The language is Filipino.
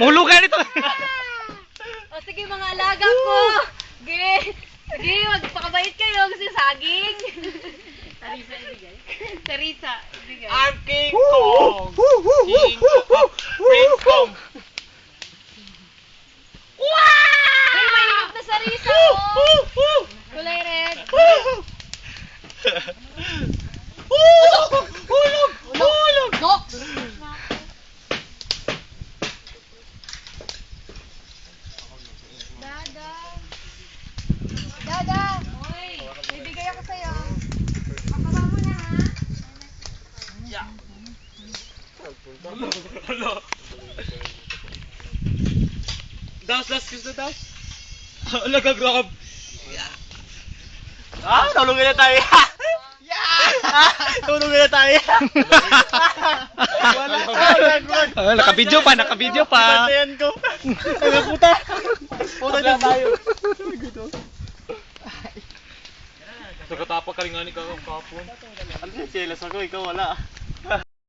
Mahulugan ito. O sige mga alaga ko. Sige. Sige, magpakabait kayo kasi saging. Teresa, ibigay. Teresa, ibigay. I'm King Kong. King Kong. Prince Kong. Hey, mainit na sa Risa, oh. Kulay red. Hulog! Hulog! Nox! Dada. Dada. Hoy, may bigay ako sa'yo. Pakaba mo na, ha? Yeah. Das, kiss na das. Nagagrab. Tulungin na tayo. Tulungin na tayo. Wala. Naka-video pa, naka-video pa. Bantayan ko. Nagaputa. Puta na tayo. Nagkatapag ka rin nga ni kakapon. Ano siya, jealous ako, ikaw wala.